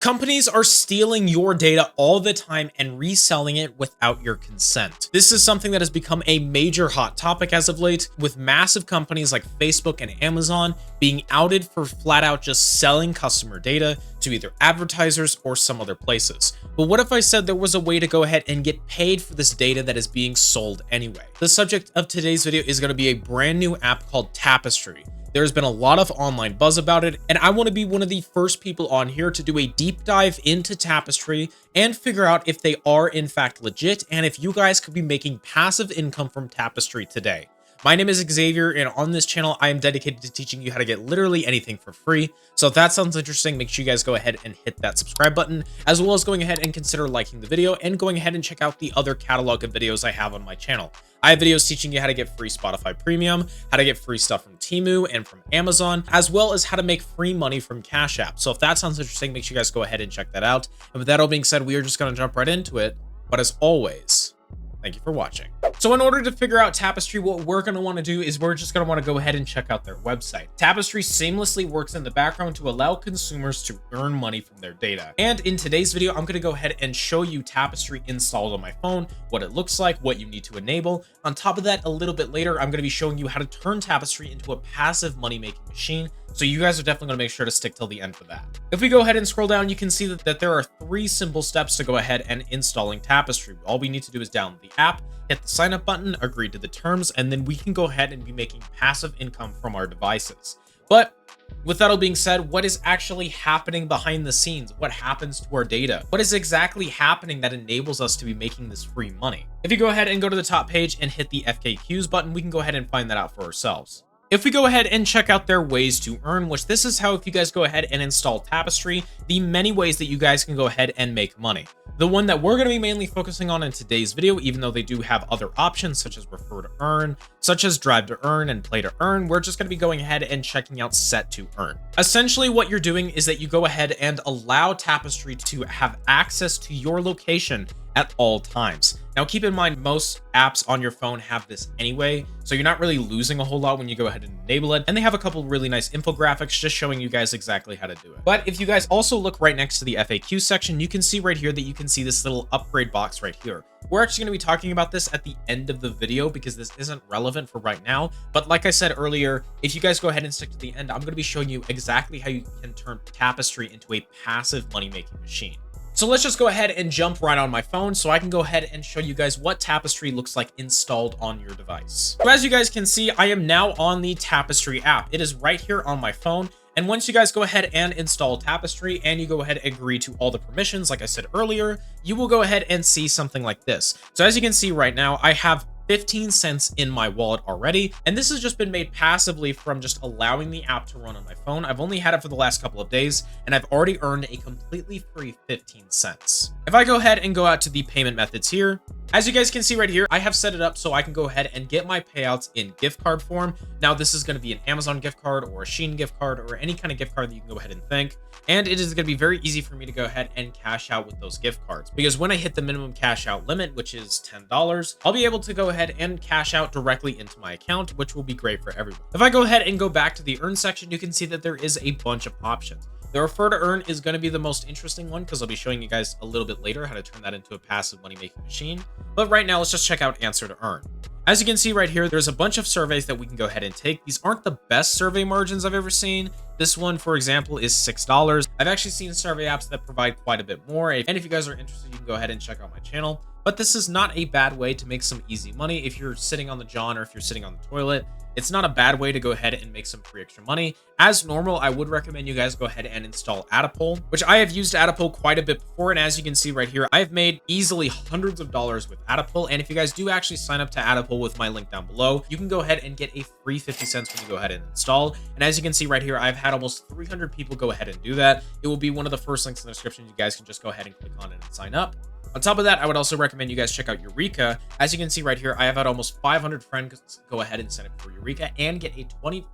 Companies are stealing your data all the time and reselling it without your consent. This is something that has become a major hot topic as of late, with massive companies like Facebook and Amazon being outed for flat out just selling customer data to either advertisers or some other places. But what if I said there was a way to go ahead and get paid for this data that is being sold anyway? The subject of today's video is going to be a brand new app called Tapestri. There's been a lot of online buzz about it, and I want to be one of the first people on here to do a deep dive into Tapestri and figure out if they are in fact legit and if you guys could be making passive income from Tapestri today. My name is Xavier, and on this channel, I am dedicated to teaching you how to get literally anything for free. So if that sounds interesting, make sure you guys go ahead and hit that subscribe button, as well as going ahead and consider liking the video and going ahead and check out the other catalog of videos I have on my channel. I have videos teaching you how to get free Spotify Premium, how to get free stuff from Temu and from Amazon, as well as how to make free money from Cash App. So if that sounds interesting, make sure you guys go ahead and check that out. And with that all being said, we are just going to jump right into it. But as always, thank you for watching. So in order to figure out Tapestri, what we're going to want to do is we're just going to want to go ahead and check out their website. Tapestri seamlessly works in the background to allow consumers to earn money from their data. And in today's video, I'm going to go ahead and show you Tapestri installed on my phone, what it looks like, what you need to enable. On top of that, a little bit later, I'm going to be showing you how to turn Tapestri into a passive money-making machine. So you guys are definitely going to make sure to stick till the end for that. If we go ahead and scroll down, you can see that there are 3 simple steps to go ahead and installing Tapestri. All we need to do is download the app, hit the sign up button, agree to the terms, and then we can go ahead and be making passive income from our devices. But with that all being said, what is actually happening behind the scenes? What happens to our data? What is exactly happening that enables us to be making this free money? If you go ahead and go to the top page and hit the FAQs button, we can go ahead and find that out for ourselves. If we go ahead and check out their ways to earn, which this is how if you guys go ahead and install Tapestri, the many ways that you guys can go ahead and make money. The one that we're going to be mainly focusing on in today's video, even though they do have other options such as refer to earn, such as drive to earn and play to earn, we're just going to be going ahead and checking out set to earn. Essentially what you're doing is that you go ahead and allow Tapestri to have access to your location at all times. Now keep in mind, most apps on your phone have this anyway, so you're not really losing a whole lot when you go ahead and enable it. And they have a couple really nice infographics just showing you guys exactly how to do it. But if you guys also look right next to the FAQ section, you can see right here that you can see this little upgrade box right here. We're actually going to be talking about this at the end of the video because this isn't relevant for right now. But like I said earlier, if you guys go ahead and stick to the end, I'm going to be showing you exactly how you can turn Tapestri into a passive money-making machine. So let's just go ahead and jump right on my phone so I can go ahead and show you guys what Tapestri looks like installed on your device. So as you guys can see, I am now on the Tapestri app. It is right here on my phone. And once you guys go ahead and install Tapestri and you go ahead and agree to all the permissions, like I said earlier, you will go ahead and see something like this. So as you can see right now, I have 15 cents in my wallet already, and this has just been made passively from just allowing the app to run on my phone. I've only had it for the last couple of days, and I've already earned a completely free 15 cents. If I go ahead and go out to the payment methods here, as you guys can see right here, I have set it up so I can go ahead and get my payouts in gift card form. Now, this is going to be an Amazon gift card or a Shein gift card or any kind of gift card that you can go ahead and think. And it is going to be very easy for me to go ahead and cash out with those gift cards, because when I hit the minimum cash out limit, which is $10, I'll be able to go ahead and cash out directly into my account, which will be great for everyone. If I go ahead and go back to the earn section, you can see that there is a bunch of options. The refer to earn is going to be the most interesting one because I'll be showing you guys a little bit later how to turn that into a passive money-making machine. But right now, let's just check out answer to earn. As you can see right here, there's a bunch of surveys that we can go ahead and take. These aren't the best survey margins I've ever seen. This one, for example, is $6. I've actually seen survey apps that provide quite a bit more. And if you guys are interested, you can go ahead and check out my channel. But this is not a bad way to make some easy money if you're sitting on the john or if you're sitting on the toilet. It's not a bad way to go ahead and make some free extra money. As normal, I would recommend you guys go ahead and install Adapole, which I have used Adapole quite a bit before. And as you can see right here, I've made easily hundreds of dollars with Adapole. And if you guys do actually sign up to Adapole with my link down below, you can go ahead and get a free 50 cents when you go ahead and install. And as you can see right here, I've had almost 300 people go ahead and do that. It will be one of the first links in the description. You guys can just go ahead and click on it and sign up. On top of that, I would also recommend you guys check out Eureka. As you can see right here, I have had almost 500 friends go ahead and sign up for Eureka and get a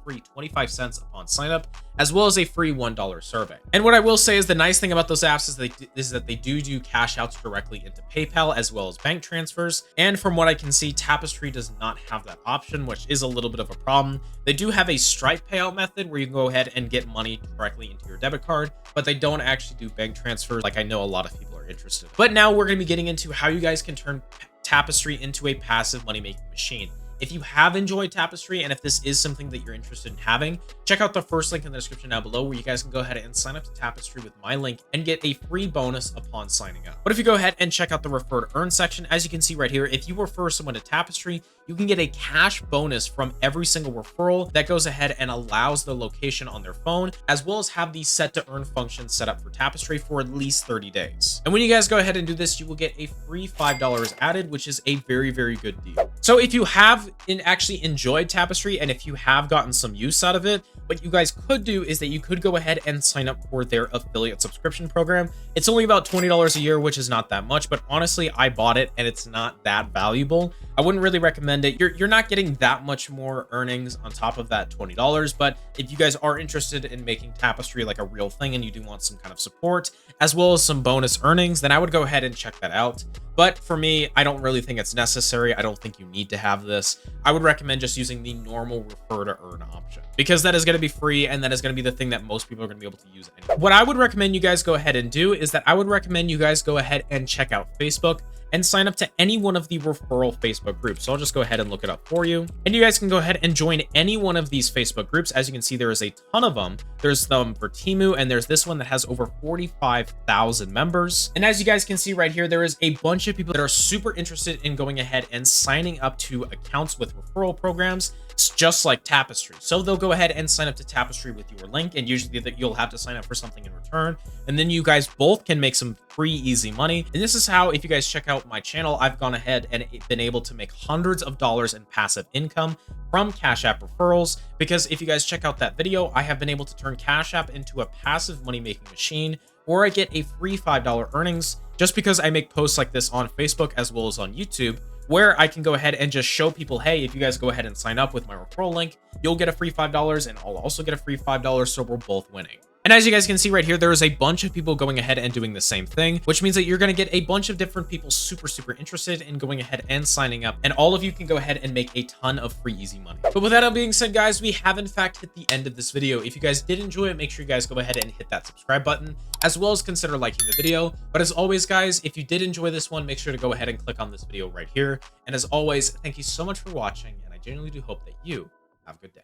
free 25 cents upon sign up, as well as a free $1 survey. And what I will say is the nice thing about those apps is that they do cash outs directly into PayPal as well as bank transfers. And from what I can see, Tapestri does not have that option, which is a little bit of a problem. They do have a Stripe payout method where you can go ahead and get money directly into your debit card, but they don't actually do bank transfers like I know a lot of people are interested in. But now we're going to be getting into how you guys can turn Tapestri into a passive money-making machine. If you have enjoyed Tapestri and if this is something that you're interested in having, check out the first link in the description down below where you guys can go ahead and sign up to Tapestri with my link and get a free bonus upon signing up. But if you go ahead and check out the refer to earn section, as you can see right here, if you refer someone to Tapestri, you can get a cash bonus from every single referral that goes ahead and allows the location on their phone, as well as have the set to earn function set up for Tapestri for at least 30 days. And when you guys go ahead and do this, you will get a free $5 added, which is a very, very good deal. So if you have actually enjoyed Tapestri and if you have gotten some use out of it, what you guys could do is that you could go ahead and sign up for their affiliate subscription program. It's only about $20 a year, which is not that much, but honestly, I bought it and it's not that valuable. I wouldn't really recommend it. You're not getting that much more earnings on top of that $20, but if you guys are interested in making Tapestri like a real thing and you do want some kind of support as well as some bonus earnings, then I would go ahead and check that out. But for me, I don't really think it's necessary. I don't think you need to have this. I would recommend just using the normal refer to earn option because that is going to be free and that is going to be the thing that most people are going to be able to use anyway. What I would recommend you guys go ahead and do is that I would recommend you guys go ahead and check out Facebook and sign up to any one of the referral Facebook groups. So I'll just go ahead and look it up for you. And you guys can go ahead and join any one of these Facebook groups. As you can see, there is a ton of them. There's them for Temu, and there's this one that has over 45,000 members. And as you guys can see right here, there is a bunch of people that are super interested in going ahead and signing up to accounts with referral programs. It's just like Tapestri. So they'll go ahead and sign up to Tapestri with your link, and usually that you'll have to sign up for something in return. And then you guys both can make some free, easy money. And this is how, if you guys check out my channel, I've gone ahead and been able to make hundreds of dollars in passive income from Cash App referrals. Because if you guys check out that video, I have been able to turn Cash App into a passive money-making machine, or I get a free $5 earnings just because I make posts like this on Facebook as well as on YouTube, where I can go ahead and just show people, hey, if you guys go ahead and sign up with my referral link, you'll get a free $5 and I'll also get a free $5, so we're both winning. And as you guys can see right here, there is a bunch of people going ahead and doing the same thing, which means that you're going to get a bunch of different people super interested in going ahead and signing up. And all of you can go ahead and make a ton of free, easy money. But with that all being said, guys, we have in fact hit the end of this video. If you guys did enjoy it, make sure you guys go ahead and hit that subscribe button, as well as consider liking the video. But as always, guys, if you did enjoy this one, make sure to go ahead and click on this video right here. And as always, thank you so much for watching, and I genuinely do hope that you have a good day.